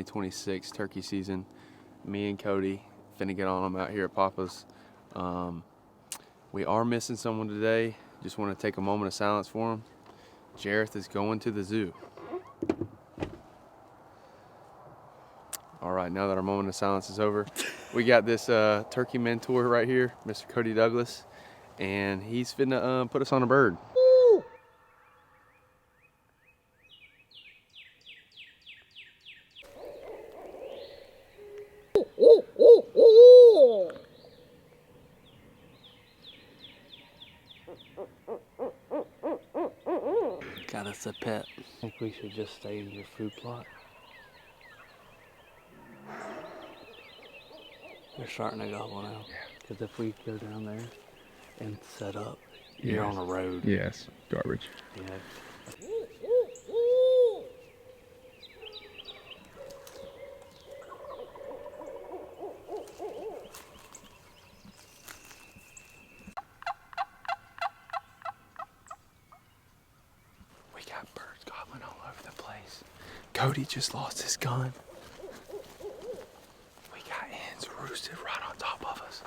2026 turkey season. Me and Cody finna get on them out here at Papa's. We are missing someone today. Just want to take a moment of silence for him. Jareth is going to the zoo. All right, now that our moment of silence is over, we got this turkey mentor right here, Mr. Cody Douglas, and he's finna put us on a bird. Got us a pet. I think we should just stay in your food plot. They're starting to gobble now. Because if we go down there and set up, you're on a road. Yes, garbage. Yeah. We got birds gobbling all over the place. Cody just lost his gun. We got hens roosted right on top of us.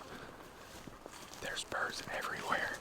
There's birds everywhere.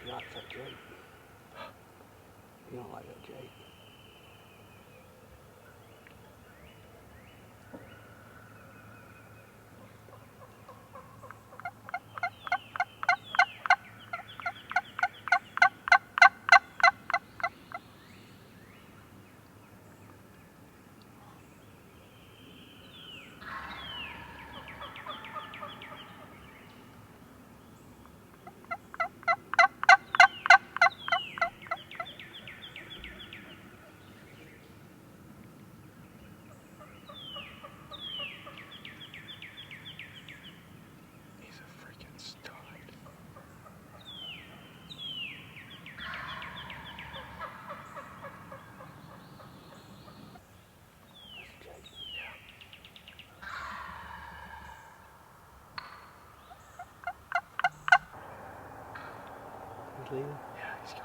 You like that Jake? You don't like that Jake? Leaving? Yeah, he's going.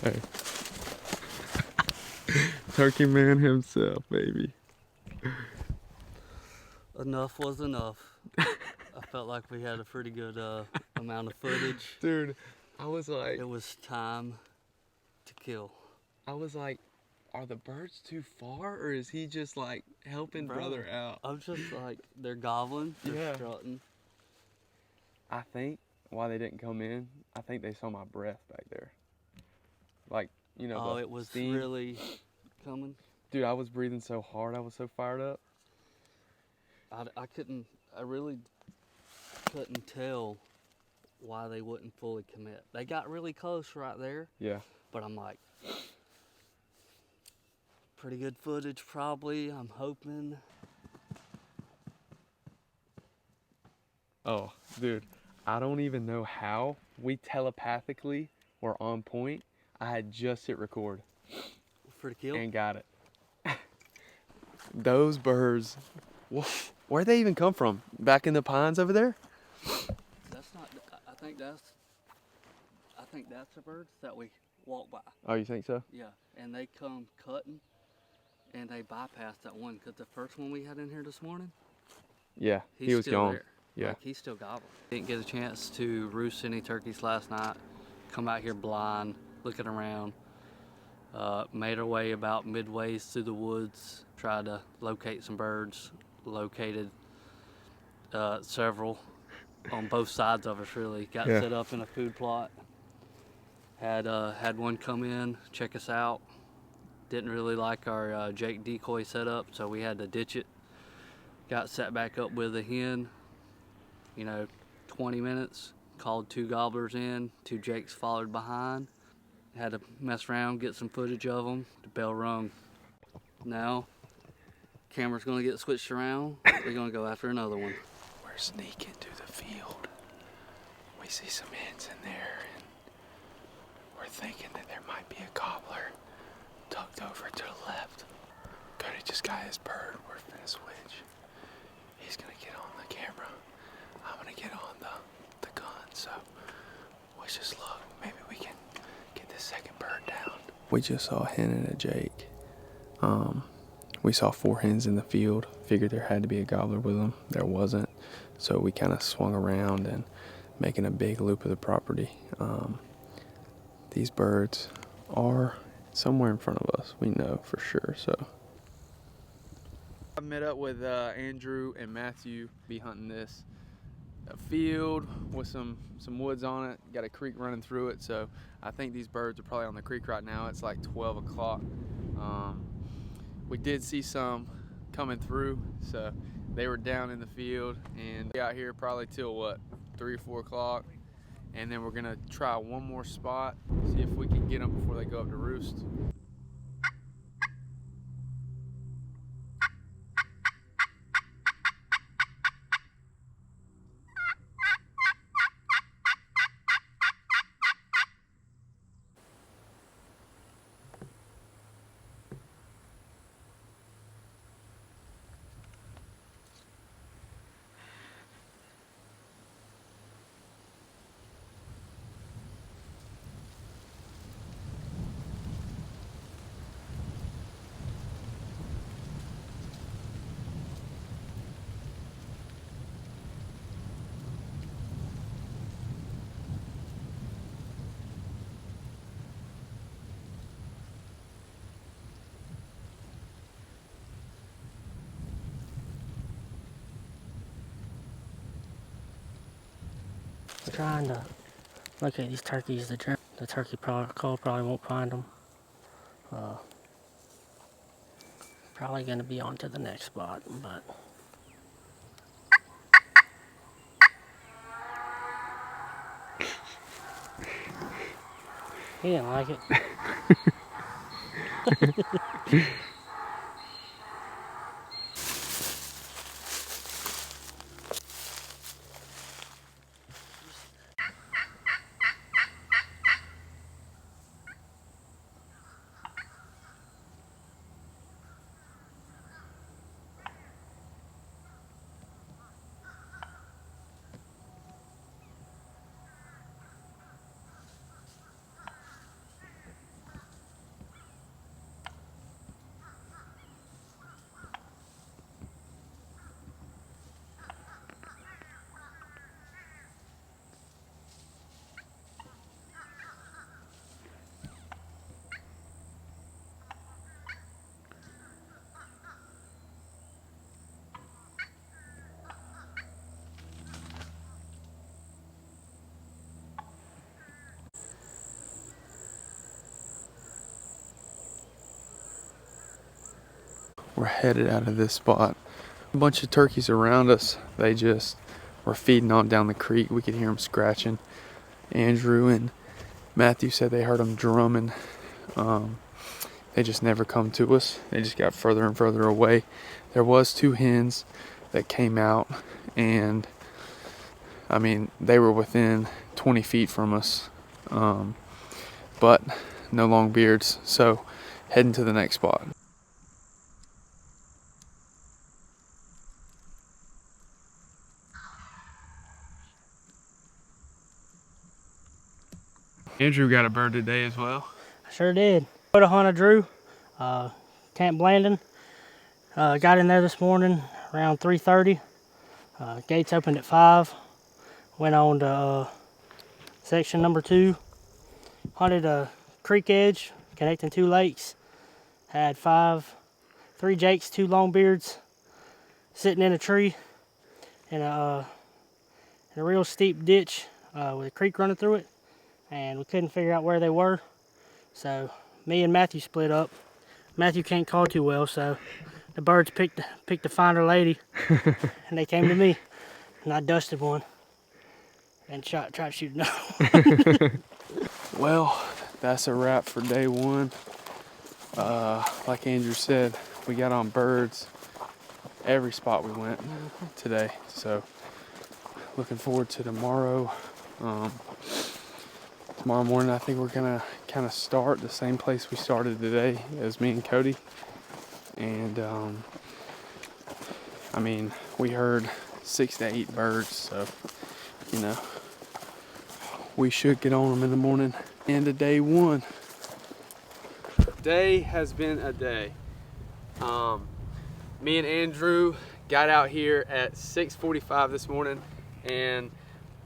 Hey. Turkey man himself, baby. Enough was enough. I felt like we had a pretty good amount of footage. Dude, I was like... It was time to kill. I was like, are the birds too far, or is he just like helping brother out? I'm just like, they're gobbling, they're strutting. I think why they didn't come in, I think they saw my breath back there. Like, you know, oh, it was steam. Really coming? Dude, I was breathing so hard, I was so fired up. I really couldn't tell why they wouldn't fully commit. They got really close right there. Yeah. But I'm like, pretty good footage probably, I'm hoping. Oh, dude, I don't even know how we telepathically were on point. I had just hit record. For the kill? And got it. Those birds, where'd they even come from? Back in the pines over there? That's not, I think that's the birds that we walk by. Oh, you think so? Yeah, and they come cutting, and they bypass that one, because the first one we had in here this morning, yeah, he was still gone. There. Yeah. Like, he's still gobbling. Didn't get a chance to roost any turkeys last night. Come out here blind, looking around. Made our way about midways through the woods, tried to locate some birds. Located several on both sides of us, really. Got set up in a food plot. Had one come in, check us out. Didn't really like our Jake decoy setup, so we had to ditch it. Got set back up with a hen, 20 minutes. Called 2 gobblers in, 2 Jakes followed behind. Had to mess around, get some footage of them. The bell rung. Now, camera's gonna get switched around. We're gonna go after another one. We're sneaking through the field. We see some hens in there, and we're thinking that there might be a gobbler tucked over to the left. Cody just got his bird. We're finna switch. He's gonna get on the camera. I'm gonna get on the gun, so we just look. Maybe we can get this second bird down. We just saw a hen and a Jake. We saw 4 hens in the field. Figured there had to be a gobbler with them. There wasn't. So we kind of swung around and making a big loop of the property. These birds are somewhere in front of us. We know for sure. So I met up with Andrew and Matthew. Be hunting this a field with some woods on it. Got a creek running through it. So I think these birds are probably on the creek right now. It's like 12 o'clock. We did see some coming through, so they were down in the field, and we got here probably till what, 3 or 4 o'clock, and then we're gonna try one more spot, see if we can get them before they go up to roost. We're trying to locate these turkeys. The turkey call probably won't find them. Probably going to be on to the next spot, but he didn't like it. we're headed out of this spot. A bunch of turkeys around us. They just were feeding on down the creek. We could hear them scratching. Andrew and Matthew said they heard them drumming. They just never come to us. They just got further and further away. There was 2 hens that came out, and I mean, they were within 20 feet from us, but no long beards. So heading to the next spot. Andrew got a bird today as well. I sure did. Put a hunt of Drew, Camp Blandon. Got in there this morning around 3:30. Gates opened at 5. Went on to section number 2. Hunted a creek edge connecting 2 lakes. Had 3 jakes, 2 longbeards sitting in a tree in a real steep ditch with a creek running through it. And we couldn't figure out where they were. So me and Matthew split up. Matthew can't call too well, so the birds picked the finder lady, and they came to me, and I dusted one and tried to shoot another one. Well, that's a wrap for day 1. Like Andrew said, we got on birds every spot we went today. So looking forward to tomorrow. Tomorrow morning, I think we're gonna kind of start the same place we started today as me and Cody. And I mean, we heard 6 to 8 birds, so you know, we should get on them in the morning. End of day 1. Day has been a day. Me and Andrew got out here at 6:45 this morning, and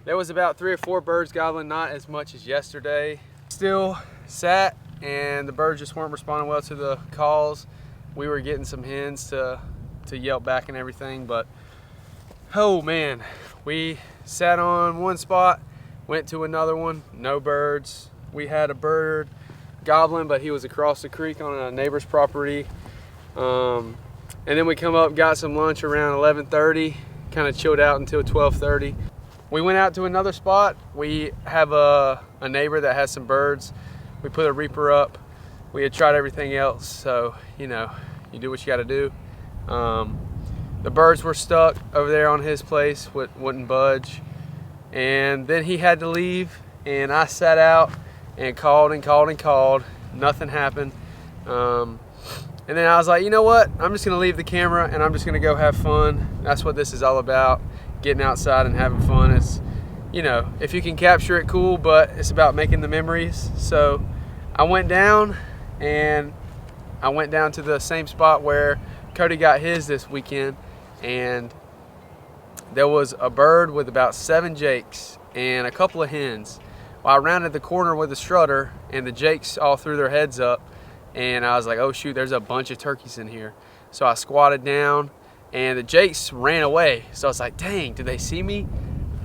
there was about 3 or 4 birds gobbling, not as much as yesterday. Still sat, and the birds just weren't responding well to the calls. We were getting some hens to yelp back and everything, but oh man, we sat on one spot, went to another one, no birds. We had a bird gobbling, but he was across the creek on a neighbor's property. And then we come up, got some lunch around 11:30, kind of chilled out until 12:30. We went out to another spot. We have a neighbor that has some birds. We put a reaper up. We had tried everything else, so you know, you do what you got to do. The birds were stuck over there on his place, wouldn't budge. And then he had to leave, and I sat out and called and called and called. Nothing happened. And then I was like, you know what? I'm just gonna leave the camera and I'm just gonna go have fun. That's what this is all about. Getting outside and having fun. It's, you know, if you can capture it, cool, but it's about making the memories. So I went down, and I went down to the same spot where Cody got his this weekend, and there was a bird with about 7 jakes and a couple of hens. Well, I rounded the corner with a strutter, and the jakes all threw their heads up, and I was like, oh shoot, there's a bunch of turkeys in here. So I squatted down, and the jakes ran away. So I was like, dang, did they see me?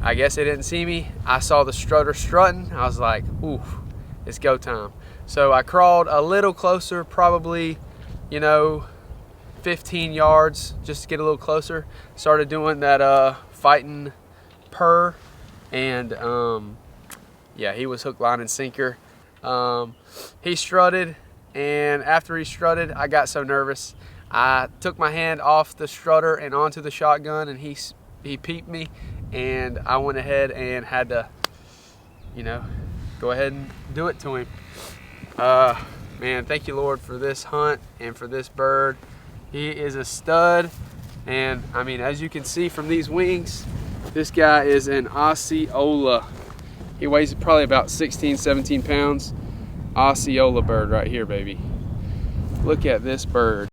I guess they didn't see me. I saw the strutter strutting. I was like, ooh, it's go time. So I crawled a little closer, probably, you know, 15 yards, just to get a little closer. Started doing that fighting purr, and yeah, he was hook, line, and sinker. He strutted, and after he strutted, I got so nervous. I took my hand off the strutter and onto the shotgun, and he peeped me, and I went ahead and had to, you know, go ahead and do it to him. Man, thank you, Lord, for this hunt and for this bird. He is a stud, and I mean, as you can see from these wings, this guy is an Osceola. He weighs probably about 16, 17 pounds. Osceola bird right here, baby. Look at this bird.